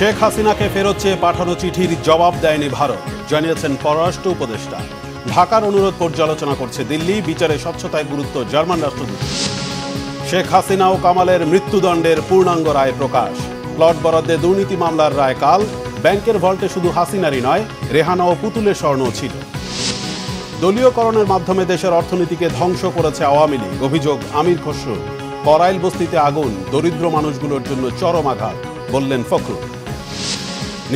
শেখ হাসিনাকে ফেরত চেয়ে পাঠানো চিঠির জবাব দেয়নি ভারত, জানিয়েছেন পররাষ্ট্র উপদেষ্টা। ঢাকার অনুরোধ পর্যালোচনা করছে দিল্লি, বিচারে স্বচ্ছতায় গুরুত্ব জার্মান রাষ্ট্রদূত। শেখ হাসিনা ও কামালের মৃত্যুদণ্ডের পূর্ণাঙ্গ রায় প্রকাশ। প্লট বরাদ্দে দুর্নীতি মামলার রায় কাল। ব্যাংকের ভল্টে শুধু হাসিনারই নয়, রেহানা ও পুতুলের স্বর্ণও ছিল। দলীয়করণের মাধ্যমে দেশের অর্থনীতিকে ধ্বংস করেছে আওয়ামী লীগ, অভিযোগ আমির খসরু। করাইল বস্তিতে আগুন, দরিদ্র মানুষগুলোর জন্য চরম আঘাত, বললেন ফখরুল।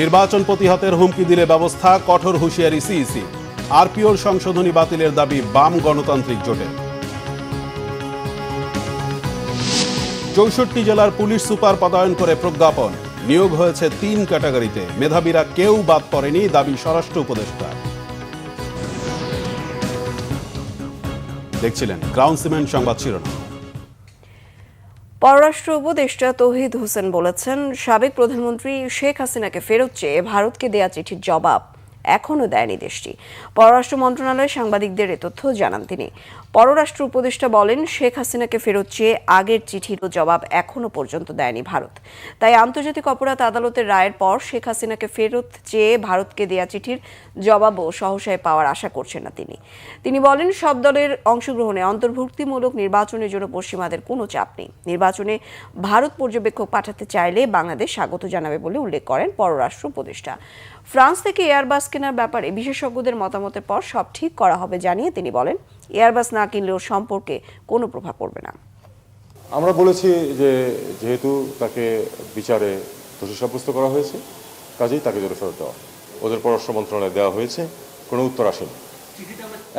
নির্বাচন প্রতিহতের হুমকি দিলে ব্যবস্থা, কঠোর হুঁশিয়ারি সিইসি। আরপিওর সংশোধনী বাতিলের দাবি বাম গণতান্ত্রিক জোটের। 64 জেলার পুলিশ সুপার পদায়ন করে প্রজ্ঞাপন। নিয়োগ হয়েছে 3 ক্যাটাগরিতে, মেধাবীরা কেউ বাদ পড়েনি, দাবি স্বরাষ্ট্র উপদেষ্টা। দেখছিলেন ক্রাউন সিমেন্ট সংবাদ শিরোনাম। পররাষ্ট্র উপদেষ্টা তৌহিদ হোসেন বলেছেন, সাবেক প্রধানমন্ত্রী শেখ হাসিনাকে ফেরত চেয়ে ভারতকে দেয়া চিঠির জবাব এখনও দেয়নি দেশটি। পররাষ্ট্র মন্ত্রণালয়ে সাংবাদিকদের এ তথ্য জানান তিনি। পররাষ্ট্র উপদেষ্টা বলেন, শেখ হাসিনাকে ফেরত চেয়ে আগের চিঠিরও জবাব এখনও পর্যন্ত দেয়নি ভারত। তাই আন্তর্জাতিক অপরাধ আদালতের রায়ের পর শেখ হাসিনাকে ফেরত চেয়ে ভারতকে দেয়া চিঠির জবাবও সহসায় পাওয়ার আশা করছেন না তিনি বলেন, সব দলের অংশগ্রহণে অন্তর্ভুক্তিমূলক নির্বাচনের জন্য পশ্চিমাদের কোনো চাপ নেই। নির্বাচনে ভারত পর্যবেক্ষক পাঠাতে চাইলে বাংলাদেশ স্বাগত জানাবে বলে উল্লেখ করেন পররাষ্ট্র উপদেষ্টা। ফ্রান্স থেকে এয়ারবাস কেনার ব্যাপারে বিশেষজ্ঞদের মতামতের পর সব ঠিক করা হবে জানিয়ে তিনি বলেন, এয়ারবাস না কিনলেও সম্পর্কে কোনো প্রভাব পড়বে না। আমরা বলেছি যে যেহেতু তাকে বিচারে দোষী সাব্যস্ত করা হয়েছে, কাজেই তাকে জেলে ফেরত দেওয়া। ওদের পররাষ্ট্র মন্ত্রণালয়ে দেওয়া হয়েছে, কোনো উত্তর আসেনি।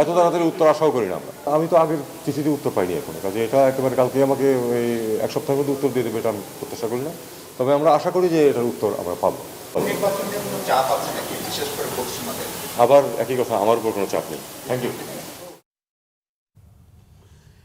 এত তাড়াতাড়ি উত্তর আশাও করি না আমরা। আমি তো আগের চিঠিতে উত্তর পাইনি এখনো, কাজে এটা একেবারে কালকে আমাকে ওই 1 সপ্তাহের মধ্যে উত্তর দিয়ে দেবে এটা আমি প্রত্যাশা করি না। তবে আমরা আশা করি যে এটার উত্তর আমরা পাবো। আবার একই কথা, আমার উপর কোনো চাপ নেই। Thank you.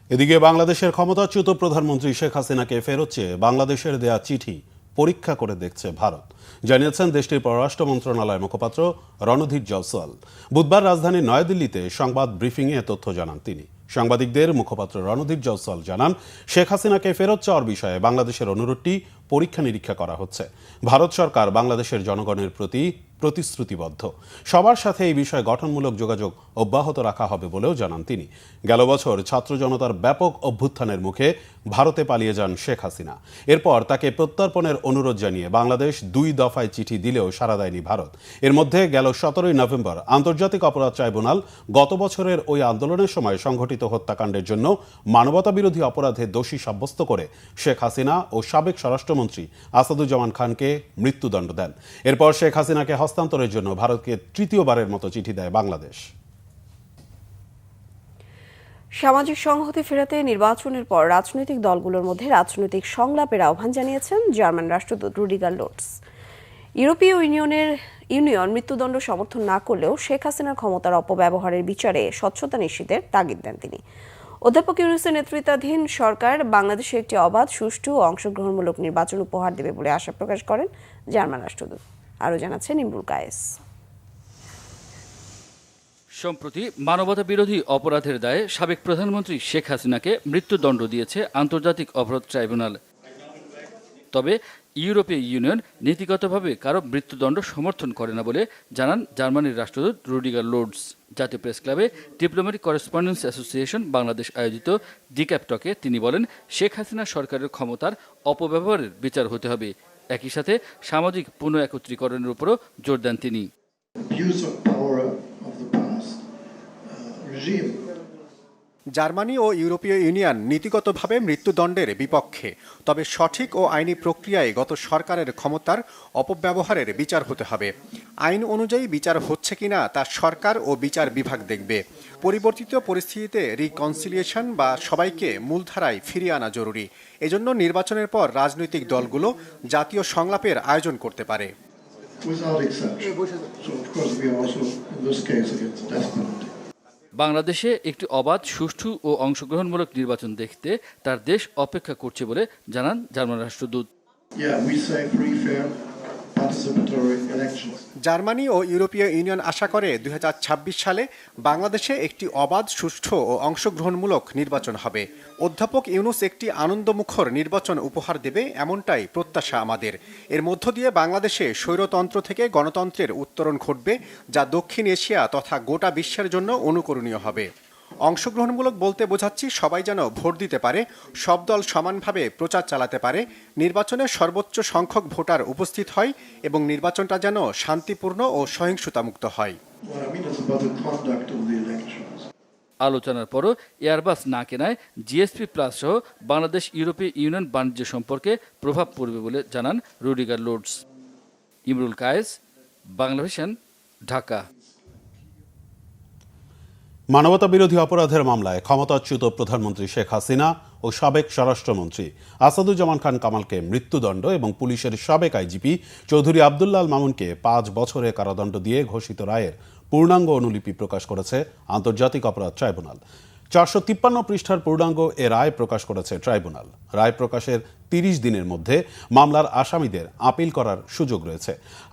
এদিকে বাংলাদেশের ক্ষমতাচ্যুত প্রধানমন্ত্রী শেখ হাসিনাকে ফেরত চেয়ে বাংলাদেশের দেয়া চিঠি পরীক্ষা করে দেখছে ভারত, জানিয়েছেন দেশটির পররাষ্ট্র মন্ত্রণালয়ের মুখপাত্র রণধীর জয়সওয়াল। বুধবার রাজধানী নয়াদিল্লিতে সংবাদ ব্রিফিংয়ে এ তথ্য জানান তিনি। সাংবাদিকদের মুখপাত্র রণধীর জয়সওয়াল জানান, শেখ হাসিনাকে ফেরত চাওয়ার বিষয়ে বাংলাদেশের অনুরোধটি পরীক্ষা নিরীক্ষা করা হচ্ছে। ভারত সরকার বাংলাদেশের জনগণের প্রতি প্রতিশ্রুতিবদ্ধ। সবার সাথে এই বিষয়ে গঠনমূলক যোগাযোগ অব্যাহত রাখা হবে বলেও জানান তিনি। গেল বছর ছাত্র জনতার ব্যাপক অভ্যুত্থানের মুখে ভারতে পালিয়ে যান শেখ হাসিনা। এরপর তাকে প্রত্যর্পণের অনুরোধ জানিয়ে বাংলাদেশ 2 দফায় চিঠি দিলেও সাড়া দেয়নি ভারত। এর মধ্যে গেল 17 নভেম্বর আন্তর্জাতিক অপরাধ ট্রাইব্যুনাল গত বছরের ওই আন্দোলনের সময় সংঘটিত হত্যাকাণ্ডের জন্য মানবতাবিরোধী অপরাধে দোষী সাব্যস্ত করে শেখ হাসিনা ও সাবেক স্বরাষ্ট্রমন্ত্রী আসাদুজ্জামান খানকে মৃত্যুদণ্ড দেন। এরপর শেখ হাসিনাকে হস্তান্তরের জন্য ভারতকে তৃতীয়বারের মতো চিঠি দেয় বাংলাদেশ। সামাজিক সংহতি ফেরাতে নির্বাচনের পর রাজনৈতিক দলগুলোর মধ্যে রাজনৈতিক সংলাপের আহ্বান জানিয়েছেন জার্মান রাষ্ট্রদূত রুডিগার লোটস। ইউরোপীয় ইউনিয়ন মৃত্যুদণ্ড সমর্থন না করলেও শেখ হাসিনার ক্ষমতার অপব্যবহারের বিচারে স্বচ্ছতা নিশ্চিতের তাগিদ দেন তিনি। অধ্যাপক ইউনূসের নেতৃত্বাধীন সরকার বাংলাদেশে একটি অবাধ, সুষ্ঠু ও অংশগ্রহণমূলক নির্বাচন উপহার দেবে বলে আশা প্রকাশ করেন জার্মান রাষ্ট্রদূত। আরও জানাচ্ছেন ইমরুল কায়েস। সম্প্রতি মানবতা বিরোধী অপরাধের দায়ে সাবেক প্রধানমন্ত্রী শেখ হাসিনাকে মৃত্যুদণ্ড দিয়েছে আন্তর্জাতিক অপরাধ ট্রাইব্যুনাল। তবে ইউরোপীয় ইউনিয়ন নীতিগতভাবে কারো মৃত্যুদণ্ড সমর্থন করে না বলে জানান জার্মানির রাষ্ট্রদূত রুডিগার লোটস। জাতীয় প্রেস ক্লাবে ডিপ্লোম্যাটিক করেসপন্ডেন্স অ্যাসোসিয়েশন বাংলাদেশ আয়োজিত ডিক্যাপটকে তিনি বলেন, শেখ হাসিনা সরকারের ক্ষমতার অপব্যবহারের বিচার হতে হবে। একই সাথে সামাজিক পুনঃ একত্রীকরণের উপরও জোর দেন তিনি। জার্মানি ও ইউরোপীয় ইউনিয়ন নীতিগতভাবে মৃত্যুদণ্ডের বিপক্ষে, তবে সঠিক ও আইনি প্রক্রিয়ায় গত সরকারের ক্ষমতার অপব্যবহারের বিচার হতে হবে। আইন অনুযায়ী বিচার হচ্ছে কিনা তা সরকার ও বিচার বিভাগ দেখবে। পরিবর্তিত পরিস্থিতিতে রিকনসিলিয়েশন বা সবাইকে মূলধারায় ফিরিয়ে আনা জরুরি। এজন্য নির্বাচনের পর রাজনৈতিক দলগুলো জাতীয় সংলাপের আয়োজন করতে পারে। বাংলাদেশে একটি অবাধ, সুষ্ঠু ও অংশগ্রহণমূলক নির্বাচন দেখতে তার দেশ অপেক্ষা করছে বলে জানান জার্মান রাষ্ট্রদূত। participatory elections. জার্মানি ও ইউরোপীয় ইউনিয়ন আশা করে 2026 সালে বাংলাদেশে একটি অবাধ, সুষ্ঠু ও অংশগ্রহণমূলক নির্বাচন হবে। অধ্যাপক ইউনূস একটি আনন্দমুখর নির্বাচন উপহার দেবে, এমনটাই প্রত্যাশা আমাদের। এর মধ্য দিয়ে বাংলাদেশে স্বৈরতন্ত্র থেকে গণতন্ত্রের উত্তরণ ঘটবে, যা দক্ষিণ এশিয়া তথা গোটা বিশ্বের জন্য অনুকরণীয় হবে। অংশগ্রহণমূলক বলতে বোঝাচ্ছি সবাই যেন ভোট দিতে পারে, সব দল সমানভাবে প্রচার চালাতে পারে, নির্বাচনে সর্বোচ্চ সংখ্যক ভোটার উপস্থিত হয় এবং নির্বাচনটা যেন শান্তিপূর্ণ ও সহিংসতামুক্ত হয়। What I mean is about the conduct of the elections. আলোচনার পরও এয়ারবাস না কেনায় জিএসপি প্লাস সহ বাংলাদেশ ইউরোপীয় ইউনিয়ন বাণিজ্য সম্পর্কে প্রভাব পড়বে বলে জানান Rudiger Lodes. Imrul Kayes, Bangla vision, Dhaka. মানবতা বিরোধী অপরাধের মামলায় ক্ষমতাচ্যুত প্রধানমন্ত্রী শেখ হাসিনা ও সাবেক স্বরাষ্ট্রমন্ত্রী আসাদুজ্জামান খান কামালকে মৃত্যুদণ্ড এবং পুলিশের সাবেক আইজিপি চৌধুরী আবদুল্লাহ আল মামুনকে 5 বছরের কারাদণ্ড দিয়ে ঘোষিত রায়ের পূর্ণাঙ্গ অনুলিপি প্রকাশ করেছে আন্তর্জাতিক অপরাধ ট্রাইব্যুনাল। 453 পৃষ্ঠার পূর্ণাঙ্গ এ রায় প্রকাশ করেছে ট্রাইব্যুনাল। রায় প্রকাশের 30 দিনের মধ্যে মামলার আসামিদের আপিল করার সুযোগ রয়েছে।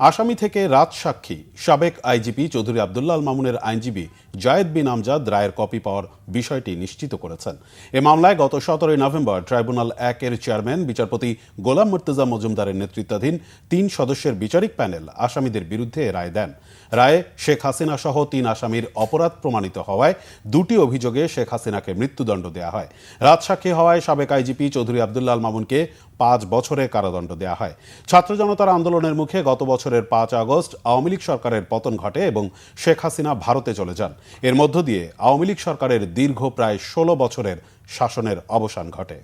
আসামি থেকে রাজসাক্ষী সাবেক আইজিপি চৌধুরী আবদুল্লাহ আল মামুনের আইনজীবী জায়েদ বিন আমজাদ রায়ের কপি পাওয়ার বিষয়টি নিশ্চিত করেছেন। এ মামলায় গত 17 নভেম্বর ট্রাইব্যুনাল 1-এর চেয়ারম্যান বিচারপতি গোলাম মুর্তজা মজুমদারের নেতৃত্বাধীন 3 সদস্যের বিচারিক প্যানেল আসামিদের বিরুদ্ধে রায় দেন। রায়ে শেখ হাসিনা সহ 3 আসামির অপরাধ প্রমাণিত হওয়ায় 2টি অভিযোগে শেখ হাসিনাকে মৃত্যুদণ্ড দেওয়া হয়। রাজসাক্ষী হওয়ায় সাবেক আইজিপি চৌধুরী আবদুল্লাহ আল মামুনকে 5 বছরের কারাদণ্ড দেওয়া হয়। ছাত্র জনতার আন্দোলনের মুখে গত বছরের 5 আগস্ট আওয়ামী লীগ সরকারের পতন ঘটে এবং শেখ হাসিনা ভারতে চলে যান। এর মধ্য দিয়ে আওয়ামী লীগ সরকারের দীর্ঘ প্রায় 16 বছরের শাসনের অবসান ঘটে।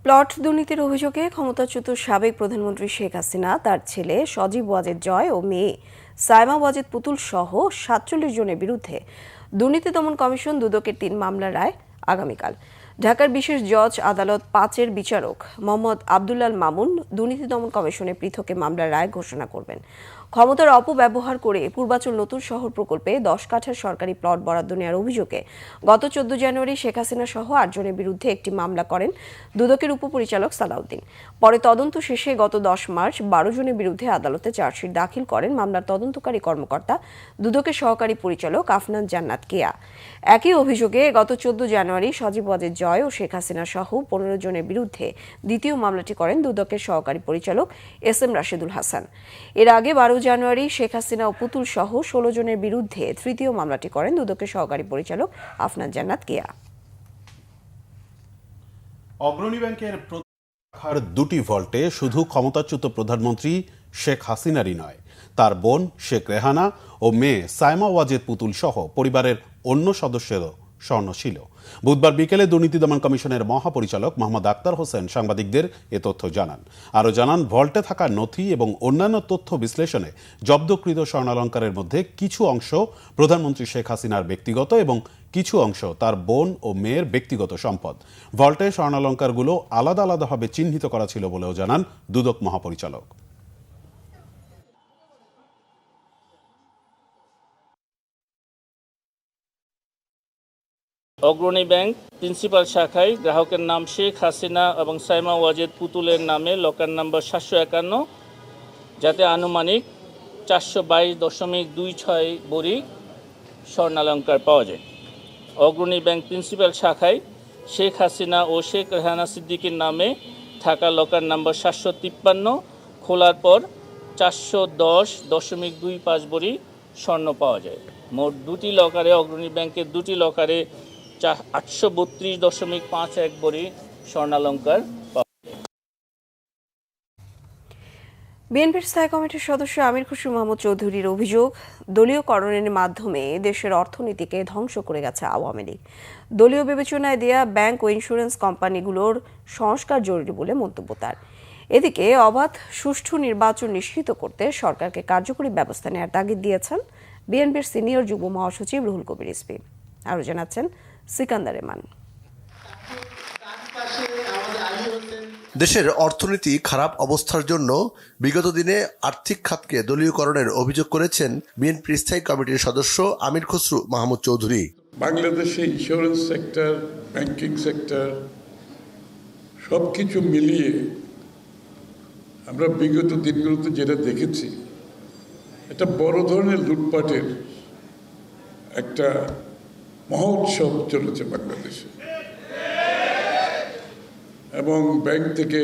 প্লট দুর্নীতির অভিযোগে ক্ষমতাচ্যুত সাবেক প্রধানমন্ত্রী শেখ হাসিনা, তার ছেলে সজীব ওয়াজেদ জয় ও মেয়ে সাইমা ওয়াজেদ পুতুল সহ 47 জনের বিরুদ্ধে দুর্নীতি দমন কমিশন দুদকের 3 মামলার রায় আগামীকাল। ঢাকার বিশেষ জজ আদালত 5-এর বিচারক মোহাম্মদ আবদুল্লাহ আল মামুন দুর্নীতি দমন কমিশনের পৃথকে মামলার রায় ঘোষণা করবেন। ক্ষমতার অপব্যবহার করে পূর্বাচল নতুন শহর প্রকল্পে 10 কাঠার সরকারি প্লট বরাদ্দ নেওয়ার অভিযোগে গত 14 জানুয়ারি শেখ হাসিনা সহ 8 জনের বিরুদ্ধে একটি মামলা করেন দুদকের উপপরিচালক সালাউদ্দিন। পরে তদন্ত শেষে গত 10 মার্চ 12 জনের বিরুদ্ধে আদালতে চার্জশিট দাখিল করেন মামলার তদন্তকারী কর্মকর্তা দুদকের সহকারী পরিচালক আফনান জান্নাত কেয়া। একই অভিযোগে গত 14 জানুয়ারি সজীব ওয়াজেদ জয় ও শেখ হাসিনা সহ 15 জনের বিরুদ্ধে দ্বিতীয় মামলাটি করেন দুদকের সহকারী পরিচালক SM রাশেদুল হাসান। এর আগে 12 জানুয়ারি শেখ হাসিনা ও পুতুল সহ 16 জনের বিরুদ্ধে তৃতীয় মামলাটি করেন দুদকের সহকারী পরিচালক আফনান জান্নাত কেয়া। অগ্রণী ব্যাংকের রাখার 2টি ভল্টে শুধু ক্ষমতাচ্যুত প্রধানমন্ত্রী শেখ হাসিনারই নয়, তার বোন শেখ রেহানা ও মেয়ে সাইমা ওয়াজেদ পুতুল সহ পরিবারের অন্য সদস্যেরও স্বর্ণ ছিল। বুধবার বিকেলে দুর্নীতি দমন কমিশনের মহাপরিচালক মোহাম্মদ আক্তার হোসেন সাংবাদিকদের এ তথ্য জানান। আরও জানান, ভল্টে থাকা নথি এবং অন্যান্য তথ্য বিশ্লেষণে জব্দকৃত স্বর্ণালঙ্কারের মধ্যে কিছু অংশ প্রধানমন্ত্রী শেখ হাসিনার ব্যক্তিগত এবং কিছু অংশ তার বোন ও মেয়ের ব্যক্তিগত সম্পদ। ভল্টে স্বর্ণালঙ্কারগুলো আলাদা আলাদাভাবে চিহ্নিত করা ছিল বলেও জানান দুদক মহাপরিচালক। অগ্রণী ব্যাংক প্রিন্সিপাল শাখায় গ্রাহকের নাম শেখ হাসিনা এবং সাইমা ওয়াজেদ পুতুলের নামে লকার নাম্বার 751, যাতে আনুমানিক 422.26 ভরি স্বর্ণালঙ্কার পাওয়া যায়। অগ্রণী ব্যাংক প্রিন্সিপাল শাখায় শেখ হাসিনা ও শেখ রেহানা সিদ্দিকীর নামে থাকা লকার নাম্বার 753 খোলার পর 410.25 ভরি স্বর্ণ পাওয়া যায়। মোট 2টি লকারে, অগ্রণী ব্যাংকের 2টি লকারে 832.51 ভরি স্বর্ণালঙ্কার। বিএনপির স্থায়ী কমিটির সদস্য আমির খসরু মাহমুদ চৌধুরীর অভিযোগ, দলীয়করণের মাধ্যমে দেশের অর্থনীতিকে ধ্বংস করে গেছে আওয়ামী লীগ। দলীয় বিবেচনায় দেয়া ব্যাংক ও ইন্স্যুরেন্স কোম্পানিগুলোর সংস্কার জরুরি বলে মন্তব্য তার। এদিকে অবাধ সুষ্ঠু নির্বাচন নিশ্চিত করতে সরকারকে কার্যকরী ব্যবস্থা নেওয়ার তাগিদ দিয়েছেন বিএনপির সিনিয়র যুগ্ম মহাসচিব রুহুল কবির রিজভী। আরও জানাচ্ছেন সিকান্দার রেমান। দেশের অর্থনীতি খারাপ অবস্থার জন্য বিগত দিনে আর্থিক খাতকে দলীয়করণের অভিযোগ করেছেন বিএনপির স্থায়ী কমিটির সদস্য আমির খসরু মাহমুদ চৌধুরী। বাংলাদেশে ইন্স্যুরেন্স সেক্টর, ব্যাংকিং সেক্টর সব কিছু মিলিয়ে আমরা বিগত দিনগুলোতে যেটা দেখেছি, একটা বড় ধরনের লুটপাটের একটা মহোৎসব চলেছে বাংলাদেশে, এবং ব্যাংক থেকে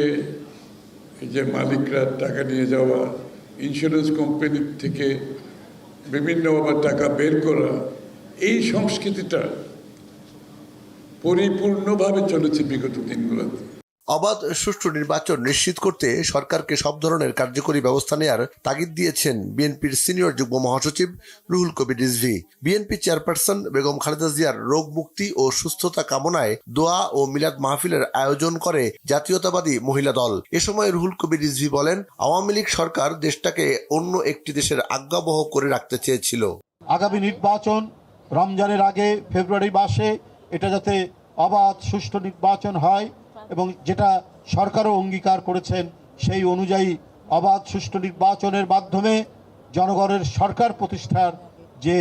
এই যে মালিকরা টাকা নিয়ে যাওয়া, ইন্স্যুরেন্স কোম্পানি থেকে বিভিন্ন আবার টাকা বের করা, এই সংস্কৃতিটা পরিপূর্ণভাবে চলেছে বিগত দিনগুলোতে। অবাধ সুষ্ঠু নির্বাচন নিশ্চিত করতে সরকারকে সব ধরনের কার্যকরী ব্যবস্থা নেয়ার তাগিদ দিয়েছেন বিএনপির সিনিয়র যুগ্ম মহাসচিব রুহুল কবির রিজভী। বিএনপি চেয়ারপারসন বেগম খালেদা জিয়ার রোগ মুক্তি ও সুস্থতা কামনায় দোয়া ও মিলাদ মাহফিলের আয়োজন করে জাতীয়তাবাদী মহিলা দল। এ সময় রুহুল কবির রিজভী বলেন, আওয়ামী লীগ সরকার দেশটাকে অন্য একটি দেশের আজ্ঞাবহ করে রাখতে চেয়েছিল। আগামী নির্বাচন রমজানের আগে ফেব্রুয়ারি মাসে এটা যাতে অবাধ সুষ্ঠু নির্বাচন হয় এবং যেটা সরকারও অঙ্গীকার করেছেন সেই অনুযায়ী অবাধ সুষ্ঠু নির্বাচনের মাধ্যমে জনগণের সরকার প্রতিষ্ঠার যে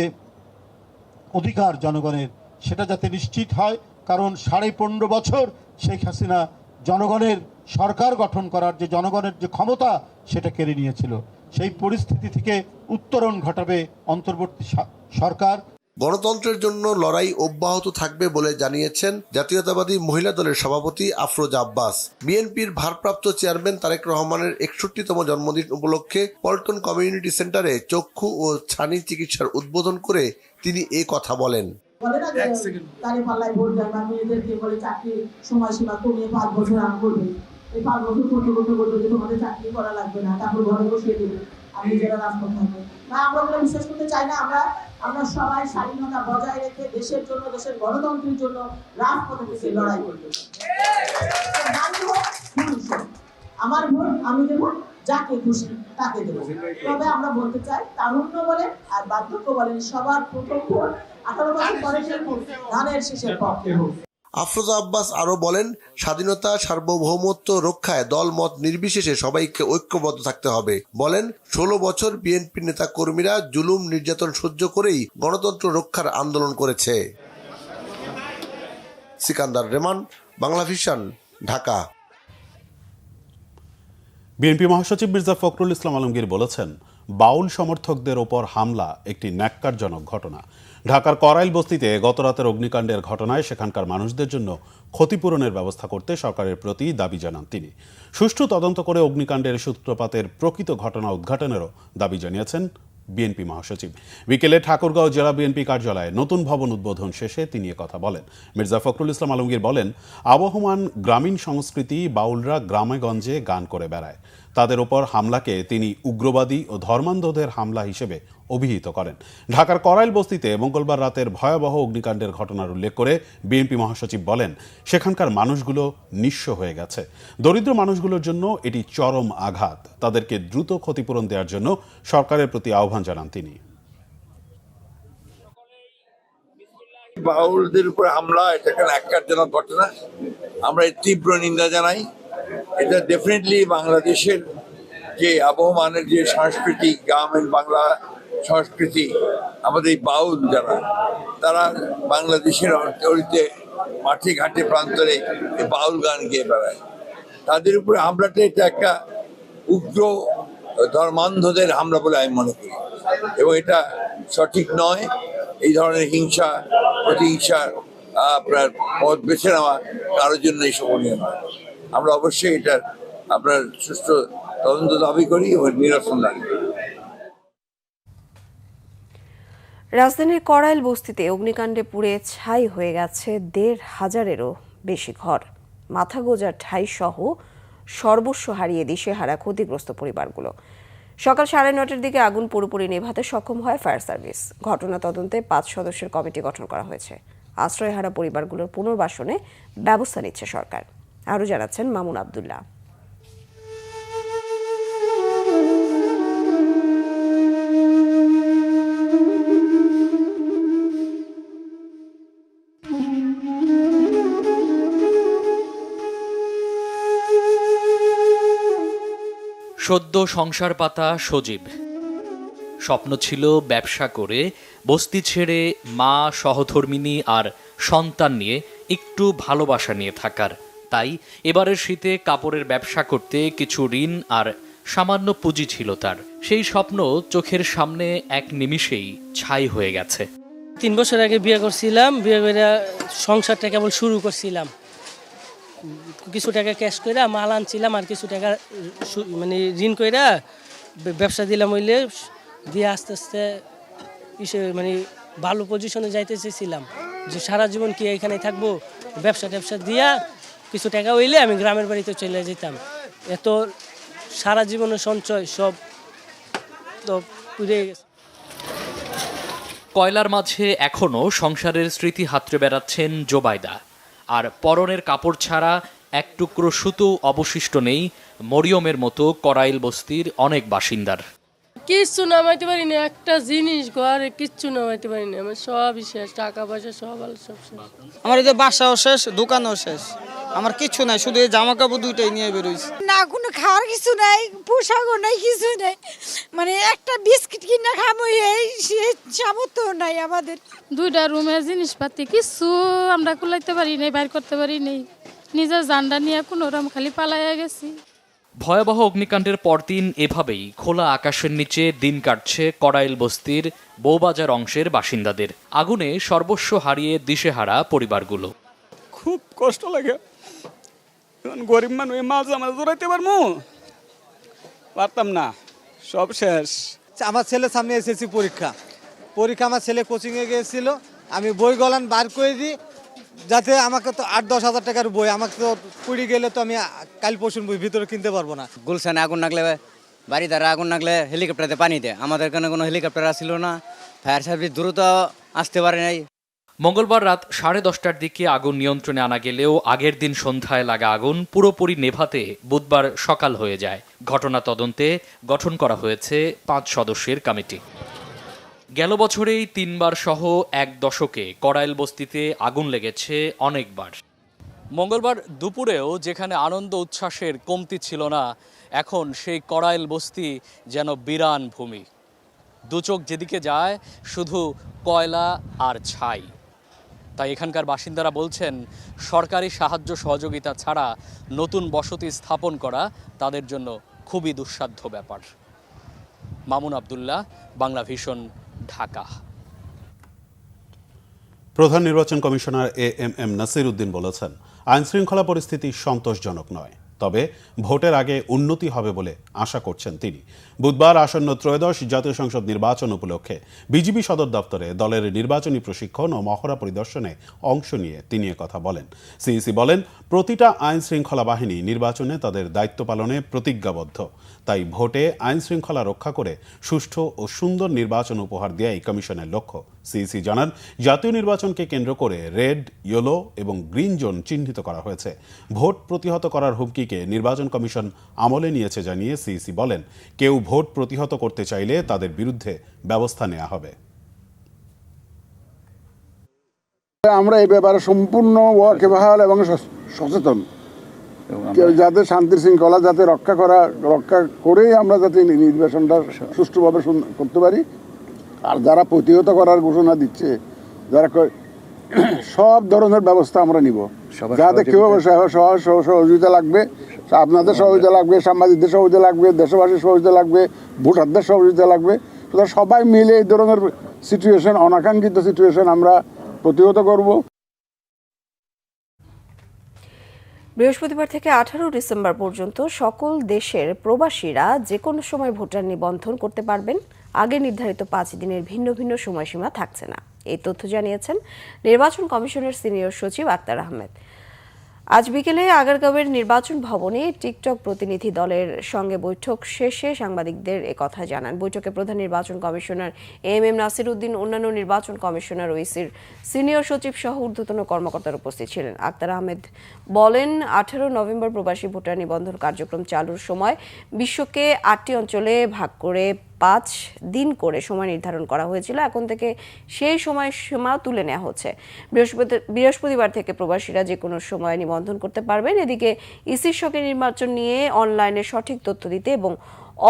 অধিকার জনগণের, সেটা যাতে নিশ্চিত হয়। কারণ 15.5 বছর শেখ হাসিনা জনগণের সরকার গঠন করার যে জনগণের যে ক্ষমতা সেটা কেড়ে নিয়েছিল। সেই পরিস্থিতি থেকে উত্তরণ ঘটাবে অন্তর্বর্তী সরকার। গণতন্ত্রের জন্য লড়াই অব্যাহত থাকবে বলে জানিয়েছেন জাতীয়তাবাদী মহিলা দলের সভাপতি আফরোজা আব্বাস। বিএনপির ভারপ্রাপ্ত চেয়ারম্যান তারেক রহমানের 61তম জন্মদিন উপলক্ষে পল্টন কমিউনিটি সেন্টারে চক্ষু ও ছানি চিকিৎসার উদ্বোধন করে তিনি এ কথা বলেন। আমরা বিশ্বাস করতে চাই না। আমরা সবাই স্বাধীনতা বজায় রেখে দেশের জন্য, দেশের গণতন্ত্রের জন্য রাজপথে থেকে লড়াই করতে চাই। আমার ভোট আমি দেবো, যাকে খুশি তাকে দেবো। তবে আমরা বলতে চাই, তারুণ্য বলেন আর বার্ধক্য বলেন, সবার প্রথম ভোট 18 বছর পরে ধানের শীষের পক্ষে হোক। আফরোজা আব্বাস আরো বলেন, স্বাধীনতা সার্বভৌমত্ব রক্ষায় দল মত নির্বিশেষে সবাইকে ঐক্যবদ্ধ থাকতে হবে। বলেন, 16 বছর বিএনপি নেতা কর্মীরা জুলুম নির্যাতন সহ্য করেই গণতন্ত্র রক্ষার আন্দোলন করেছে। সিকান্দার রেমান, বাংলা ভিশন, ঢাকা। বিএনপি মহাসচিব মির্জা ফখরুল ইসলাম আলমগীর বলেছেন, বাউল সমর্থকদের ওপর হামলা একটি ন্যাক্কারজনক ঘটনা। ঢাকার করাইল বস্তিতে গতরাতের অগ্নিকাণ্ডের ঘটনায় সেখানকার মানুষদের জন্য ক্ষতিপূরণের ব্যবস্থা করতে সরকারের প্রতি দাবি জানান তিনি। সুষ্ঠু তদন্ত করে অগ্নিকাণ্ডের সূত্রপাতের প্রকৃত ঘটনা উদ্ঘাটনেরও দাবি জানিয়েছেন বিএনপি মহাসচিব। বিকেলে ঠাকুরগাঁও জেলা বিএনপি কার্যালয়ে নতুন ভবন উদ্বোধন শেষে তিনি কথা বলেন। মির্জা ফখরুল ইসলাম আলমগীর বলেন, আবহমান গ্রামীণ সংস্কৃতি বাউলরা গ্রামে গঞ্জে গান করে বেড়ায়। তাদের ওপর হামলাকে তিনি উগ্রবাদী ও ধর্মান্ধদের হামলা হিসেবে অভিহিত করেন। ঢাকার করাইল বস্তিতে মঙ্গলবার রাতের ভয়াবহ অগ্নিকাণ্ডের ঘটনার উল্লেখ করে বিএনপি মহাসচিব বলেন, সেখানকার মানুষগুলো নিঃস্ব হয়ে গেছে। দরিদ্র মানুষগুলোর জন্য এটি চরম আঘাত। তাদেরকে দ্রুত ক্ষতিপূরণ দেওয়ার জন্য সরকারের প্রতি আহ্বান জানান তিনি। বাউলদের উপর হামলা এটা একটা ন্যাক্কারজনক ঘটনা। আমরা এর তীব্র নিন্দা জানাই। এটা ডেফিনেটলি বাংলাদেশের যে আবহমানের যে সাংস্কৃতিক গ্রামীণ বাংলা সংস্কৃতি, আমাদের এই বাউল যারা, তারা বাংলাদেশের অর্থনীতিতে মাঠে ঘাটে প্রান্তরে বাউল গান গেয়ে বেড়ায়। তাদের উপরে হামলাটা এটা একটা উগ্র ধর্মান্ধদের হামলা বলে আমি মনে করি, এবং এটা সঠিক নয়। এই ধরনের হিংসা প্রতিহিংসার আপনার পথ বেছে নেওয়া কারোর জন্য শোভনীয় নয়। আমরা অবশ্যই এটার আপনার সুষ্ঠু তদন্ত দাবি করি এবং নিরসন দাবি করি। রাজধানীর করাইল বস্তিতে অগ্নিকাণ্ডে পুড়ে ছাই হয়ে গেছে 1,500-এরও বেশি ঘর। মাথা গোজার ঠাই সহ সর্বস্ব হারিয়ে দিশেহারা ক্ষতিগ্রস্ত পরিবারগুলো। সকাল 9:30টার দিকে আগুন পুরোপুরি নেভাতে সক্ষম হয় ফায়ার সার্ভিস। ঘটনা তদন্তে 5 সদস্যের কমিটি গঠন করা হয়েছে। আশ্রয়হারা পরিবারগুলোর পুনর্বাসনে ব্যবস্থা নিচ্ছে সরকার। আরও জানাচ্ছেন মামুন আবদুল্লাহ। সদ্য সংসার পাতা সজীব স্বপ্ন ছিল ব্যবসা করে বস্তি ছেড়ে মা, সহধর্মিণী আর সন্তান নিয়ে একটু ভালোবাসা নিয়ে থাকার। তাই এবারের শীতে কাপড়ের ব্যবসা করতে কিছু ঋণ আর সামান্য পুঁজি ছিল তার। সেই স্বপ্ন চোখের সামনে এক নিমিষেই ছাই হয়ে গেছে। 3 বছর আগে বিয়ে করছিলাম, বিয়ে করে সংসারটা কেবল শুরু করছিলাম। কিছু টাকা ক্যাশ করে মাল আনছিলাম, আর কিছু টাকা মানে ঋণ করে ব্যবসা দিলাম, হইলে দিয়ে আস্তে আস্তে মানে ভালো পজিশনে যাইতে চেয়েছিলাম যে সারা জীবন কি এখানে থাকবো। ব্যবসা ট্যাবসা দিয়া কিছু টাকা হইলে আমি গ্রামের বাড়িতে চলে যেতাম। এত সারা জীবনের সঞ্চয় সব তো পুড়ে গেছে। কয়লার মাঝে এখনো সংসারের স্মৃতি হাতড়ে বেড়াচ্ছেন জোবাইদা। আর পরনের কাপড় ছাড়া এক টুকরো সুতো অবশিষ্ট নেই মরিয়মের মতো করাইল বস্তির অনেক বাসিন্দার। কিচ্ছু নামাইতে পারি না, একটা জিনিস ঘরে কিচ্ছু নামাইতে পারি না। আমার সবই শেষ, টাকা পয়সা সব সব শেষ। আমার এই যে বাসাও শেষ, দোকানও শেষ, আমার কিচ্ছু নাই, শুধু এই জামা কাপড় দুইটাই নিয়ে বেরোইছি। না কোনো খাওয়ার কিছু নাই, পোশাকও নাই, কিছু নাই, মানে একটা বিস্কিট কিনা খামো এই সামর্থ্য নাই আমাদের। 2টা রুমের জিনিসপাতি কিছু আমরা কুলাইতে পারি নাই, বাইর করতে পারি নাই, নিজের জানডা নিয়ে কোনো রকম খালি পালাইয়া গেছি। ভয়াবহ অগ্নিকাণ্ডের পরদিন এভাবেই খোলা আকাশের নিচে দিন কাটছে করাইল বস্তির বউবাজার অংশের বাসিন্দাদের। আগুনে সর্বস্ব হারিয়ে দিশেহারা পরিবারগুলো। খুব কষ্ট লাগে, গরিব মানুষ মাছ আমরা জোরাইতে পারতাম না, সব শেষ। আমার ছেলে সামনে এসেছি পরীক্ষা, আমার ছেলে কোচিংয়ে গিয়েছিল, আমি বই গলান বার করে দিই যাতে আমাকে তো 8-10 হাজার টাকার বই, আমাকে তো পুড়ি গেলে তো আমি কাল পরশুর বই ভিতরে কিনতে পারবো না। গুলশানে আগুন লাগলে, বাড়ি দ্বারা আগুন লাগলে হেলিকপ্টারে পানি দেয়, আমাদের এখানে কোনো হেলিকপ্টার আসছিল না, ফায়ার সার্ভিস দ্রুত আসতে পারে নাই। মঙ্গলবার রাত 10:30টার দিকে আগুন নিয়ন্ত্রণে আনা গেলেও আগের দিন সন্ধ্যায় লাগা আগুন পুরোপুরি নেভাতে বুধবার সকাল হয়ে যায়। ঘটনা তদন্তে গঠন করা হয়েছে 5 সদস্যের কমিটি। গেল বছরেই 3বার সহ 1 দশকে করাইল বস্তিতে আগুন লেগেছে অনেকবার। মঙ্গলবার দুপুরেও যেখানে আনন্দ উচ্ছ্বাসের কমতি ছিল না, এখন সেই করাইল বস্তি যেন বিরান ভূমি। দুচোখ যেদিকে যায় শুধু কয়লা আর ছাই। তাই এখানকার বাসিন্দারা বলছেন, সরকারি সাহায্য সহযোগিতা ছাড়া নতুন বসতি স্থাপন করা তাদের জন্য খুবই দুঃসাধ্য ব্যাপার। মামুন আব্দুল্লাহ, বাংলা ভিশন, ঢাকা। প্রধান নির্বাচন কমিশনার AMM নাসির উদ্দিন বলেছেন, আইন শৃঙ্খলা পরিস্থিতি সন্তোষজনক নয়, তবে ভোটের আগে উন্নতি হবে বলে আশা করছেন তিনি। বুধবার আসন্ন ত্রয়োদশ জাতীয় সংসদ নির্বাচন উপলক্ষে বিজিবি সদর দপ্তরে দলের নির্বাচনী প্রশিক্ষণ ও মহড়া পরিদর্শনে অংশ নিয়ে তিনি কথা বলেন। সিইসি বলেন, প্রতিটা আইন শৃঙ্খলা বাহিনী নির্বাচনে তাদের দায়িত্ব পালনে প্রতিজ্ঞাবদ্ধ। তাই ভোটে আইন শৃঙ্খলা রক্ষা করে সুষ্ঠু ও সুন্দর নির্বাচন উপহার দেয়াই কমিশনের লক্ষ্য। সিইসি জানান, জাতীয় নির্বাচনকে কেন্দ্র করে রেড, ইয়েলো এবং গ্রিন জোন চিহ্নিত করা হয়েছে। ভোট প্রতিহত করার হুমকিকে নির্বাচন কমিশন আমলে নিয়েছে জানিয়ে সিইসি বলেন, কেউ ভোট প্রতিহত করতে চাইলে তাদের বিরুদ্ধে ব্যবস্থা নেওয়া হবে। আমরা এই ব্যাপারে সম্পূর্ণ ওয়াকিবহাল এবং সচেতন, যাতে শান্তি শৃঙ্খলা যাতে রক্ষা করেই আমরা যাতে নির্বাচনটা সুষ্ঠুভাবে করতে পারি। আর যারা প্রতিহত করার ঘোষণা দিচ্ছে, যারা সব ধরনের ব্যবস্থা আমরা নিব, যাতে কেউ সহযোগিতা লাগবে, আপনাদের সহযোগিতা লাগবে, সাংবাদিকদের সহযোগিতা লাগবে, দেশবাসীর সহযোগিতা লাগবে, ভোটারদের সহযোগিতা লাগবে। সবাই মিলে এই ধরনের সিচুয়েশন, অনাকাঙ্ক্ষিত সিচুয়েশন আমরা প্রতিহত করব। বৃহস্পতিবার থেকে 18 ডিসেম্বর পর্যন্ত সকল দেশের প্রবাসীরা যে কোনো সময় ভোটার নিবন্ধন করতে পারবেন। আগে নির্ধারিত 5 দিনের ভিন্ন ভিন্ন সময়সীমা থাকছে না। এই তথ্য জানিয়েছেন নির্বাচন কমিশনের সিনিয়র সচিব আক্তার আহমেদ। আজ বিকেলে আগারগাঁওয়ের নির্বাচন ভবনে টিকটক প্রতিনিধি দলের সঙ্গে বৈঠক শেষে সাংবাদিকদের একথা জানান। বৈঠকে প্রধান নির্বাচন কমিশনার AMM নাসির উদ্দিন, অন্যান্য নির্বাচন কমিশনার ও ইসির সিনিয়র সচিব সহ ঊর্ধ্বতন কর্মকর্তারা উপস্থিত ছিলেন। আক্তার আহমেদ বলেন, 18 নভেম্বর প্রবাসী ভোটার নিবন্ধন কার্যক্রম চালুর সময় বিশ্বকে 8টি অঞ্চলে ভাগ করে 5 দিন করে সময় নির্ধারণ করা হয়েছিল। এখন থেকে সেই সময়সীমা তুলে নেওয়া হচ্ছে। বৃহস্পতিবার থেকে প্রবাসীরা যে কোনো সময় নিবন্ধন করতে পারবেন। এদিকে ইসির সঙ্গে নির্বাচন নিয়ে অনলাইনে সঠিক তথ্য দিতে এবং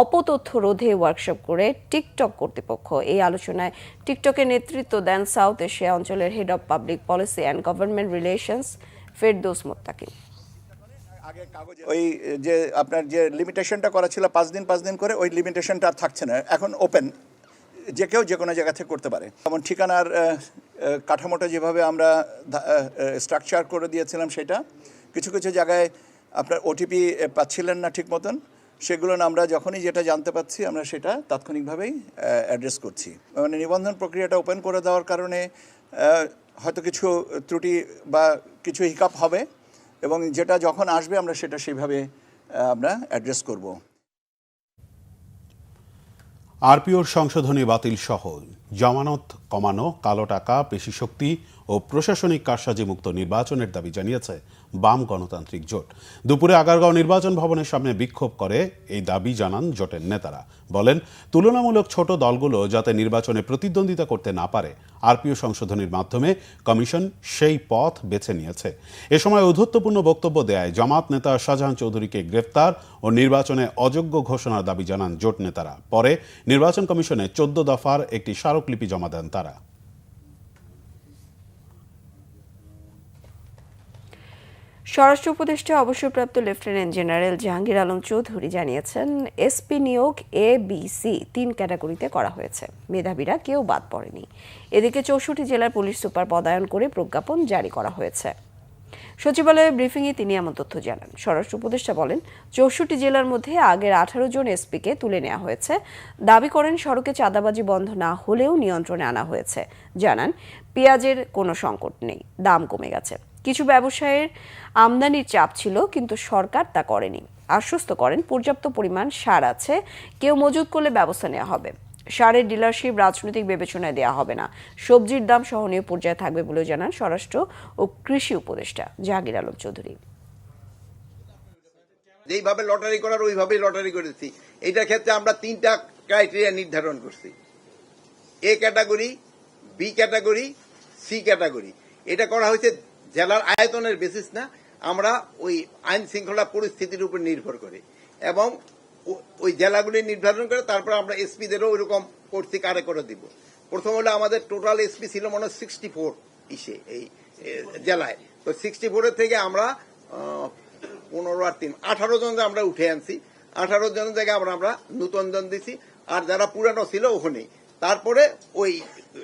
অপতথ্য রোধে ওয়ার্কশপ করে টিকটক কর্তৃপক্ষ। এই আলোচনায় টিকটকের নেতৃত্ব দেন সাউথ এশিয়া অঞ্চলের head of public policy and government relations Ferdous Mottakim. ওই যে আপনার যে লিমিটেশনটা করা ছিল 5 দিন করে, ওই লিমিটেশনটা আর থাকছে না, এখন ওপেন, যে কেউ যে কোনো জায়গা থেকে করতে পারে। যেমন ঠিকানার কাঠামোটা যেভাবে আমরা স্ট্রাকচার করে দিয়েছিলাম, সেটা কিছু কিছু জায়গায় আপনার ওটিপি পাচ্ছিলেন না ঠিক মতন, সেগুলো আমরা যখনই যেটা জানতে পাচ্ছি আমরা সেটা তাৎক্ষণিকভাবেই অ্যাড্রেস করছি। মানে নিবন্ধন প্রক্রিয়াটা ওপেন করে দেওয়ার কারণে হয়তো কিছু ত্রুটি বা কিছু হিকাপ হবে, এবং যেটা যখন আসবে আমরা সেটা সেইভাবে আমরা অ্যাড্রেস করব। আরপিওর সংশোধনী বাতিল সহ জামানত কমানো, কালো টাকা, পেশিশক্তি ও প্রশাসনিক কারসাজি মুক্ত নির্বাচনের দাবি জানিয়েছে বাম গণতান্ত্রিক জোট। দুপুরে আগারগাঁও নির্বাচন ভবনের সামনে বিক্ষোভ করে এই দাবি জানান জোটের নেতারা। বলেন, তুলনামূলক ছোট দলগুলো যাতে নির্বাচনে প্রতিদ্বন্দ্বিতা করতে না পারে, আরপিও সংশোধনীর মাধ্যমে কমিশন সেই পথ বেছে নিয়েছে। এ সময় ঔদ্ধত্যপূর্ণ বক্তব্য দেয় জামাত নেতা শাহজাহান চৌধুরীকে গ্রেফতার ও নির্বাচনে অযোগ্য ঘোষণার দাবি জানান জোট নেতারা। পরে নির্বাচন কমিশনে 14 দফার একটি স্মারকলিপি জমা দেন তারা। স্বরাষ্ট্র উপদেষ্টা অবসরপ্রাপ্ত লেফটেন্যান্ট জেনারেল জাহাঙ্গীর আলম চৌধুরী জানিয়েছেন, এসপি নিয়োগ ABC 3 ক্যাটাগরিতে করা হয়েছে, মেধাবীরা কেউ বাদ পড়েনি। এদিকে 64 জেলার পুলিশ সুপার পদায়ন করে প্রজ্ঞাপন জারি করা হয়েছে। সচিবালয়ের ব্রিফিংয়ে তিনি এমন তথ্য জানান। স্বরাষ্ট্র উপদেষ্টা বলেন, 64 জেলার মধ্যে আগের 18 জন এসপিকে তুলে নেওয়া হয়েছে। দাবি করেন, সড়কে চাঁদাবাজি বন্ধ না হলেও নিয়ন্ত্রণে আনা হয়েছে। জানান, পেঁয়াজের কোনো সংকট নেই, দাম কমে গেছে। কিছু ব্যবসায়ের আমদানির চাপ ছিল, কিন্তু সরকার তা করেনি। আশ্বস্ত করেন, পর্যাপ্ত পরিমাণ সার আছে, কেউ মজুত করলে ব্যবস্থা নেওয়া হবে। সারের ডিলারশিপ রাজনৈতিক বিবেচনায় দেওয়া হবে না। সবজির দাম সহনীয় পর্যায়ে থাকবে বলে জানান স্বরাষ্ট্র ও কৃষি উপদেষ্টা জাহাঙ্গীর আলম চৌধুরী। যেইভাবে লটারি করার ওইভাবেই লটারি করেছি। এইটার ক্ষেত্রে আমরা 3টা ক্রাইটেরিয়া নির্ধারণ করছি: A category, B category, C category. এটা করা হয়েছে জেলার আয়তনের বেসিস না, আমরা ওই আইন শৃঙ্খলা পরিস্থিতির উপর নির্ভর করে, এবং ওই জেলাগুলি নির্ধারণ করে তারপর আমরা এসপিদেরও ওইরকম করছি, কারে করে দিব। প্রথম হলো আমাদের টোটাল এসপি ছিল মনে হয় 64 এই জেলায়। তো 64-এর থেকে আমরা 15 আর 3 18 জন আমরা উঠে আনছি। 18 জনের জায়গায় আমরা নতুন জন দিছি, আর যারা পুরানো ছিল ওখানেই। তারপরে ওই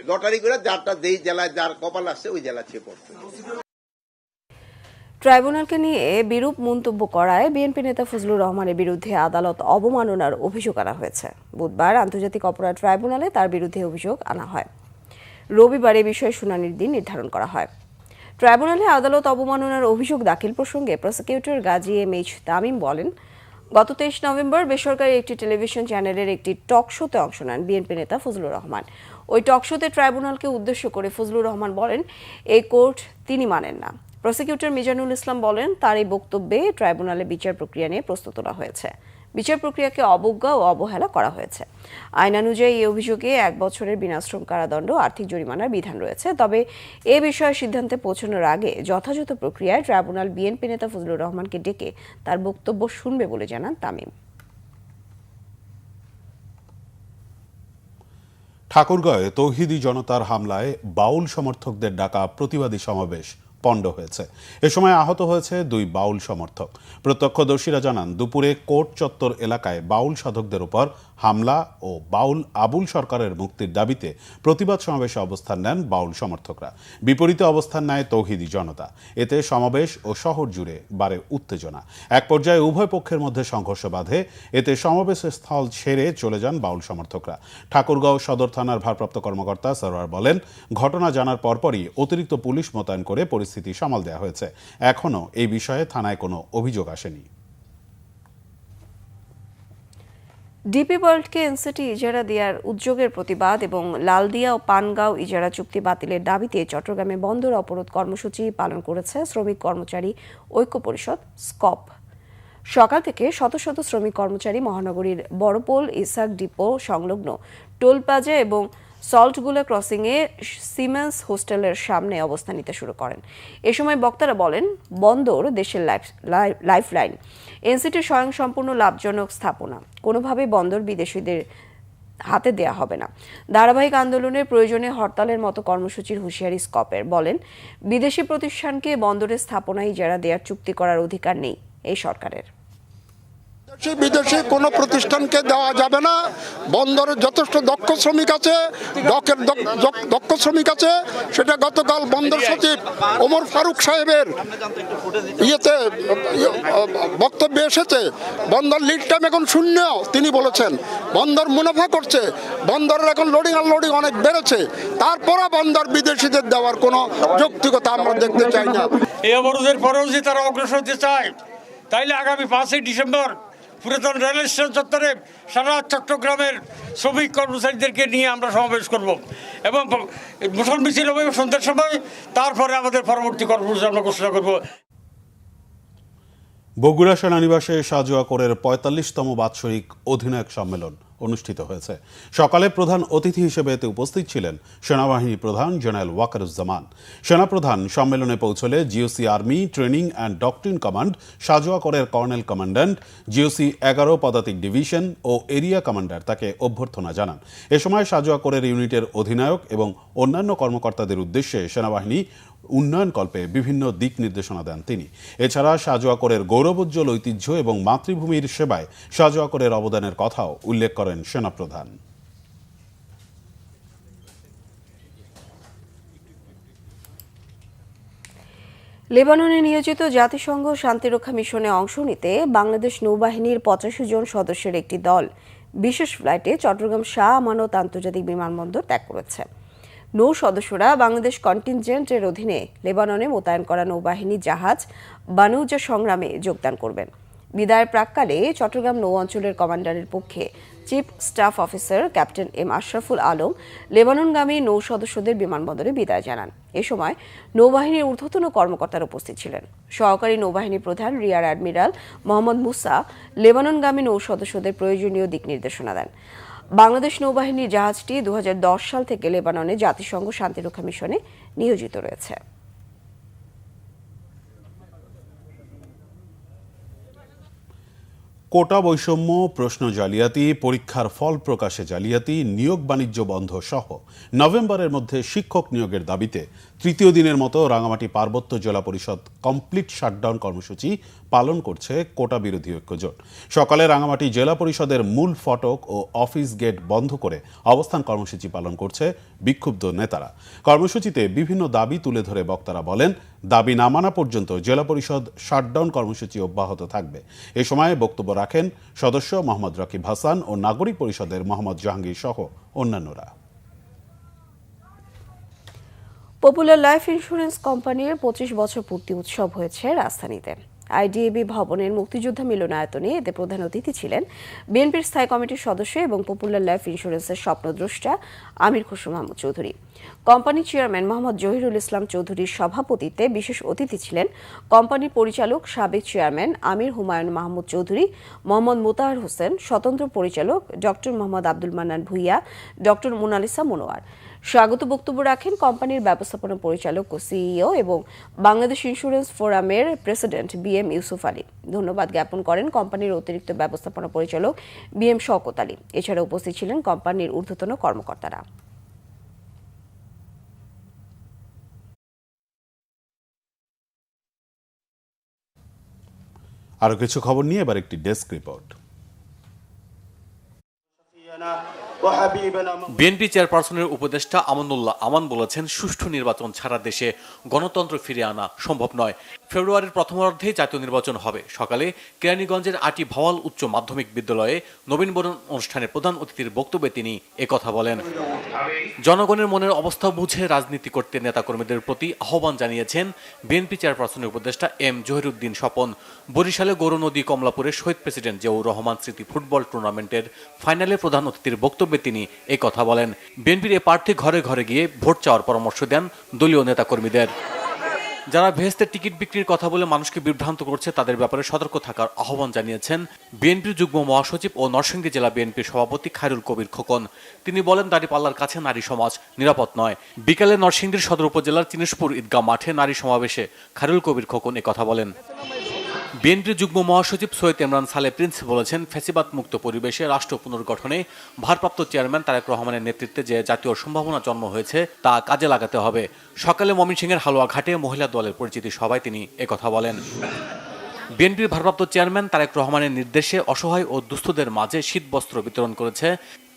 লটারি করে যারটা যেই জেলায় যার কপাল আসছে ওই জেলা ছেয়ে পড়ছে। ট্রাইব্যুনালকে নিয়ে বিরূপ মন্তব্য করায় বিএনপি নেতা ফজলুর রহমানের বিরুদ্ধে আদালত অবমাননার অভিযোগ আনা হয়েছে। বুধবার আন্তর্জাতিক অপরাধ ট্রাইব্যুনালে তার বিরুদ্ধে অভিযোগ আনা হয়। রবিবার এ বিষয়ে শুনানির দিন নির্ধারণ করা হয়। ট্রাইব্যুনালে আদালত অবমাননার অভিযোগ দাখিল প্রসঙ্গে প্রসিকিউটর গাজী MH তামিম বলেন, গত 23 নভেম্বর বেসরকারি একটি টেলিভিশন চ্যানেলের একটি টক শোতে অংশ নেন বিএনপি নেতা ফজলুর রহমান। ওই টক শোতে ট্রাইব্যুনালকে উদ্দেশ্য করে ফজলুর রহমান বলেন, এই কোর্ট তিনি মানেন না। প্রসিকিউটর মিজানুল ইসলাম বলেন, তার এই বক্তব্যে ট্রাইব্যুনালে বিচার প্রক্রিয়া নিয়ে প্রশ্ন তোলা হয়েছে। বিচার প্রক্রিয়াকে অবজ্ঞা ও অবহেলা করা হয়েছে। আইনানুযায়ী এই অভিযোগে 1 বছরের বিনাশ্রম কারাদণ্ড, আর্থিক জরিমানার বিধান রয়েছে। তবে এ বিষয়ে সিদ্ধান্তে পৌঁছানোর আগে যথাযথ প্রক্রিয়ায় ট্রাইব্যুনাল বিএনপি নেতা ফজলুর রহমানকে ডেকে তার বক্তব্য শুনবে বলে জানান তামিম। ঠাকুরগাঁয়ে তৌহিদি জনতার হামলায় বাউল সমর্থকদের ডাকা প্রতিবাদী সমাবেশ পণ্ড হয়েছে। এ সময় আহত হয়েছে 2 বাউল সমর্থক। প্রত্যক্ষদর্শীরা জানান, দুপুরে কোর্ট চত্বর এলাকায় বাউল সাধকদের উপর হামলা ও বাউল আবুল সরকারের মুক্তির দাবিতে প্রতিবাদ সমাবেশে অবস্থান নেন বাউল সমর্থকরা। বিপরীতে অবস্থান নেয় তৌহিদি জনতা। এতে সমাবেশ ও শহর জুড়ে বাড়ে উত্তেজনা। এক পর্যায়ে উভয় পক্ষের মধ্যে সংঘর্ষ বাধে। এতে সমাবেশের স্থল ছেড়ে চলে যান বাউল সমর্থকরা। ঠাকুরগাঁও সদর থানার ভারপ্রাপ্ত কর্মকর্তা সরওয়ার বলেন, ঘটনা জানার পরপরই অতিরিক্ত পুলিশ মোতায়েন করে পরিস্থিতি সামাল দেওয়া হয়েছে। এখনও এই বিষয়ে থানায় কোনো অভিযোগ আসেনি। ডিপি ওয়ার্ল্ডকে এনসিটি ইজারা দেওয়ার উদ্যোগের প্রতিবাদ এবং লালদিয়া ও পানগাঁও ইজারা চুক্তি বাতিলের দাবিতে চট্টগ্রামে বন্দর অবরোধ কর্মসূচি পালন করেছে শ্রমিক কর্মচারী ঐক্য পরিষদ স্কপ। সকাল থেকে শত শত শ্রমিক কর্মচারী মহানগরীর বড়পোল ইসাক ডিপো সংলগ্ন টোল প্লাজা এবং সল্টগুলা ক্রসিংয়ে সিমেন্স হোস্টেলের সামনে অবস্থান নিতে শুরু করেন। এ সময় বক্তারা বলেন, বন্দর দেশের লাইফলাইন, এনসিটির স্বয়ংসম্পূর্ণ লাভজনক স্থাপনা, কোনোভাবে বন্দর বিদেশিদের হাতে দেয়া হবে না। ধারাবাহিক আন্দোলনের প্রয়োজনে হরতালের মতো কর্মসূচির হুঁশিয়ারি স্কপের। বলেন, বিদেশি প্রতিষ্ঠানকে বন্দরের স্থাপনা ইজারা দেওয়ার চুক্তি করার অধিকার নেই। এই সরকারের। বিদেশি কোনো প্রতিষ্ঠানকে দেওয়া যাবে না। বন্দরের যথেষ্ট দক্ষ শ্রমিক আছে, ডকের দক্ষ শ্রমিক আছে। সেটা গতকাল বন্দর সচিব ওমর ফারুক সাহেবের বক্তব্যে এসেছে। বন্দর লিড টাইম এখন শূন্য, তিনি বলেছেন। বন্দর মুনাফা করছে, বন্দরের এখন লোডিং আনলোডিং অনেক বেড়েছে। তারপরে বন্দর বিদেশিদের দেওয়ার কোনো যৌক্তিকতা আমরা দেখতে চাই না। এই অবরোধের পরেও যে তারা অগ্রসর হতে চায়, তাইলে আগামী 5ই ডিসেম্বর পুরাতন রেল স্টেশন চত্বরে সারা চট্টগ্রামের শ্রমিক কর্মচারীদেরকে নিয়ে আমরা সমাবেশ করব এবং মোটর মিছিল হবে সন্ধ্যার সময়। তারপরে আমাদের পরবর্তী কর্মসূচি আমরা ঘোষণা করব। বগুড়া সেনানিবাসে সাজোয়া কোরের ৪৫তম বাৎসরিক অধিনায়ক সম্মেলন অনুষ্ঠিত হয়েছে। সকালে প্রধান অতিথি হিসেবে এতে উপস্থিত ছিলেন সেনাবাহিনী প্রধান জেনারেল ওয়াকারুজ্জামান। সেনাপ্রধান সম্মেলনে পৌঁছলে GOC army training and doctrine command সাজোয়া কোরের কর্নেল কমান্ড্যান্ট, জিওসি ১১ পদাতিক ডিভিশন ও এরিয়া কমান্ডার তাকে অভ্যর্থনা জানান। এ সময় সাজোয়া কোরের ইউনিটের অধিনায়ক এবং অন্যান্য কর্মকর্তাদের উদ্দেশ্যে সেনাবাহিনী উন্নয়নকল্পে বিভিন্ন দিক নির্দেশনা দেন তিনি। এছাড়া সাজোয়া কোরের গৌরবোজ্জ্বল ঐতিহ্য এবং মাতৃভূমির সেবায় সাজোয়া কোরের অবদানের কথাও উল্লেখ করেন সেনাপ্রধান। লেবাননে নিয়োজিত জাতিসংঘ শান্তিরক্ষা মিশনে অংশ নিতে বাংলাদেশ নৌবাহিনীর ৮৫ জন সদস্যের একটি দল বিশেষ ফ্লাইটে চট্টগ্রাম শাহ আমানত আন্তর্জাতিক বিমানবন্দর ত্যাগ করেছে। নৌ সদস্যরা বাংলাদেশ কন্টিনজেন্টের অধীনে লেবাননে মোতায়েন করা নৌবাহিনী জাহাজ বানুজা সংগ্রামে যোগদান করবেন। বিদায়ের প্রাক্কালে চট্টগ্রাম নৌ অঞ্চলের কমান্ডারের পক্ষে chief staff officer captain M Ashraful Alam লেবাননগামী নৌ সদস্যদের বিমানবন্দরে বিদায় জানান। এ সময় নৌবাহিনীর ঊর্ধ্বতন কর্মকর্তারা উপস্থিত ছিলেন। সহকারী নৌবাহিনী প্রধান রিয়ার অ্যাডমিরাল মোহাম্মদ মুসা লেবাননগামী নৌ সদস্যদের প্রয়োজনীয় দিক নির্দেশনা দেন। বাংলাদেশ নৌবাহিনীর জাহাজটি ২০১০ সাল থেকে লেবাননে জাতিসংঘ শান্তিরক্ষা মিশনে নিয়োজিত রয়েছে। কোটা বৈষম্য, প্রশ্ন জালিয়াতি, পরীক্ষার ফল প্রকাশে জালিয়াতি, নিয়োগ বাণিজ্য বন্ধ সহ নভেম্বরের মধ্যে শিক্ষক নিয়োগের দাবিতে তৃতীয় দিনের মতো রাঙামাটি পার্বত্য জেলা পরিষদ কমপ্লিট শাটডাউন কর্মসূচি পালন করছে কোটা বিরোধী ঐক্যজোট। সকালে রাঙামাটি জেলা পরিষদের মূল ফটক ও অফিস গেট বন্ধ করে অবস্থান কর্মসূচি পালন করছে বিক্ষুব্ধ নেতারা। কর্মসূচিতে বিভিন্ন দাবি তুলে ধরে বক্তারা বলেন, দাবি না মানা পর্যন্ত জেলা পরিষদ শাটডাউন কর্মসূচি অব্যাহত থাকবে। এ সময় বক্তব্য রাখেন সদস্য মোহাম্মদ রাকিব হাসান ও নাগরিক পরিষদের মোহাম্মদ জাহাঙ্গীর সহ অন্যান্যরা। পপুলার লাইফ ইন্স্যুরেন্স কোম্পানির ২৫ বছর পূর্তি উৎসব হয়েছে রাজধানীতে। আইডিএবি ভবনের মুক্তিযোদ্ধা মিলনায়তনে এতে প্রধান অতিথি ছিলেন বিএনপির স্থায়ী কমিটির সদস্য এবং পপুলার লাইফ ইন্স্যুরেন্সের স্বপ্নদ্রষ্টা আমির খসরু মাহমুদ চৌধুরী। কোম্পানির চেয়ারম্যান মোহাম্মদ জহিরুল ইসলাম চৌধুরীর সভাপতিত্বে বিশেষ অতিথি ছিলেন কোম্পানির পরিচালক সাবেক চেয়ারম্যান আমির হুমায়ুন মাহমুদ চৌধুরী, মোহাম্মদ মোতাহার হোসেন, স্বতন্ত্র পরিচালক ডক্টর মোহাম্মদ আব্দুল মান্নান ভুইয়া, ডক্টর মোনালিসা মনোয়ার। স্বাগত বক্তব্য রাখেন কোম্পানির ব্যবস্থাপনা পরিচালক ও সিইও এবং বাংলাদেশ ইন্স্যুরেন্স ফোরামের প্রেসিডেন্ট বিএম ইউসুফ আলী। ধন্যবাদ জ্ঞাপন করেন কোম্পানির অতিরিক্ত ব্যবস্থাপনা পরিচালক বিএম শওকত আলী। এছাড়া উপস্থিত ছিলেন কোম্পানির ঊর্ধ্বতন কর্মকর্তারা। আরো কিছু খবর নিয়ে এবার একটি ডেস্ক রিপোর্ট। বিএনপি চেয়ারপারসনের উপদেষ্টা আমানুল্লাহ আমান বলেছেন, সুষ্ঠু নির্বাচন ছাড়া দেশে গণতন্ত্র ফিরিয়ে আনা সম্ভব নয়। ফেব্রুয়ারির প্রথমার্ধে জাতীয় নির্বাচন হবে। সকালে কেরানীগঞ্জের আটি ভাওয়াল উচ্চ মাধ্যমিক বিদ্যালয়ে নবীনবরণ অনুষ্ঠানে প্রধান অতিথির বক্তব্যে তিনি একথা বলেন। জনগণের মনের অবস্থা বুঝে রাজনীতি করতে নেতাকর্মীদের প্রতি আহ্বান জানিয়েছেন বিএনপি চেয়ারপারসনের উপদেষ্টা এম জহিরুদ্দিন স্বপন। বরিশালে গৌরনদী কমলাপুরে শহীদ প্রেসিডেন্ট জিয়াউর রহমান স্মৃতি ফুটবল টুর্নামেন্টের ফাইনালে প্রধান অতিথির বক্তব্যে তিনি একথা বলেন। বিএনপির এ প্রার্থী ঘরে ঘরে গিয়ে ভোট চাওয়ার পরামর্শ দেন দলীয় নেতাকর্মীদের। যারা ভেস্তের টিকিট বিক্রির কথা বলে মানুষকে বিভ্রান্ত করছে তাদের ব্যাপারে সতর্ক থাকার আহ্বান জানিয়েছেন বিএনপির যুগ্ম মহাসচিব ও নরসিংদী জেলা বিএনপির সভাপতি খায়রুল কবির খোকন। তিনি বলেন, দাঁড়িপাল্লার কাছে নারী সমাজ নিরাপদ নয়। বিকালে নরসিংদীর সদর উপজেলার চিনেশপুর ঈদগাহ মাঠে নারী সমাবেশে খায়রুল কবির খোকন একথা বলেন। বিএনপির যুগ্ম মহাসচিব সৈয়দ ইমরান সালে প্রিন্স বলেছেন, ফ্যাসিবাদ মুক্ত পরিবেশে রাষ্ট্র পুনর্গঠনে ভারপ্রাপ্ত চেয়ারম্যান তারেক রহমানের নেতৃত্বে যে জাতীয় সম্ভাবনা জন্ম হয়েছে তা কাজে লাগাতে হবে। সকালে ময়মনসিংহের হালুয়াঘাটে মহিলা দলের পরিচিতি সভায় তিনি একথা বলেন। বিএনপির ভারপ্রাপ্ত চেয়ারম্যান তারেক রহমানের নির্দেশে অসহায় ও দুস্থদের মাঝে শীতবস্ত্র বিতরণ করেছে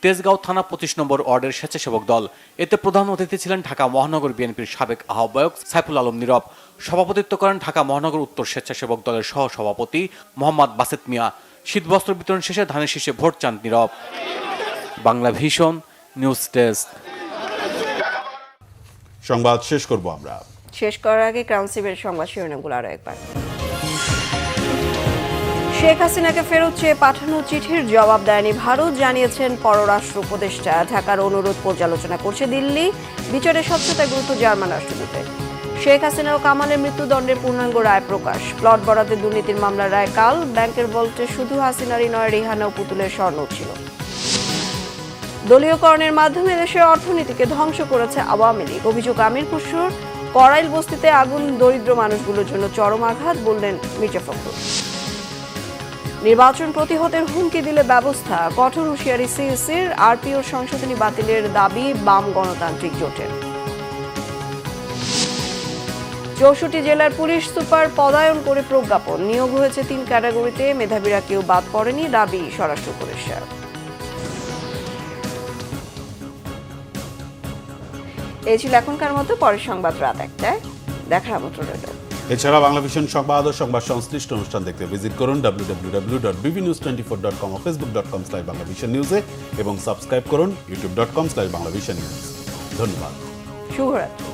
তেজগাঁও থানা 25 নম্বর ওয়ার্ডের স্বেচ্ছাসেবক দল। এতে প্রধান অতিথি ছিলেন ঢাকা মহানগর বিএনপির সাবেক আহ্বায়ক সাইফুল আলম নীরব। সভাপতিত্ব করেন ঢাকা মহানগর উত্তর স্বেচ্ছাসেবক দলের সহ সভাপতি মোহাম্মদ বাসেত মিয়া। শীতবস্ত্র বিতরণ শেষে ধানের শীষে ভোট চান Nirob. Bangla vision news desk. সংবাদ শেষ করব আমরা। শেষ করার আগে ক্রাউন সিভের সংবাদ শিরোনামগুলো আরো একবার। শেখ হাসিনাকে ফেরত চেয়ে পাঠানো চিঠির জবাব দেয়নি ভারত, জানিয়েছেন পররাষ্ট্র উপদেষ্টা। ঢাকার অনুরোধ পর্যালোচনা করছে দিল্লি, বিচারের স্বচ্ছতায় গুরুত্ব জার্মান রাষ্ট্রদূতের। শেখ হাসিনা ও কামালের মৃত্যুদণ্ডের পূর্ণাঙ্গ রায় প্রকাশ। প্লট বরাদ্দের দুর্নীতির মামলার রায় কাল। ব্যাংকের ভল্টে শুধু হাসিনারই নয়, রিহানা ও পুতুলের স্বর্ণ ছিল। দলীয়করণের মাধ্যমে দেশের অর্থনীতিকে ধ্বংস করেছে আওয়ামী লীগ, অভিযোগ আমির খুসরোর। করাইল বস্তিতে আগুন দরিদ্র মানুষগুলোর জন্য চরম আঘাত, বললেন মির্জা ফখরুল। নির্বাচন প্রতিহতের হুমকি দিলে ব্যবস্থা, কঠোর হুঁশিয়ারি সিইসির। আরপিও সংশোধনী বাতিলের দাবি বাম গণতান্ত্রিক জোটের। 64 জেলার পুলিশ সুপার পদায়ন করে প্রজ্ঞাপন। নিয়োগ হয়েছে 3 ক্যাটাগরিতে, মেধাবীরা কেউ বাদ পড়েনি, দাবি স্বরাষ্ট্র উপদেষ্টার। এই ছিল এখনকার মতো। পরের সংবাদ রাত 1টায় দেখার আমন্ত্রণ রইল। এছাড়া বাংলা ভিশন সংবাদ ও সংবাদ সংশ্লিষ্ট অনুষ্ঠান দেখতে ভিজিট করুন www.bbnews24.com ও facebook.com/banglavisionnews এবং সাবস্ক্রাইব করুন youtube.com/banglavisionnews। ধন্যবাদ। শুভরাত্রি।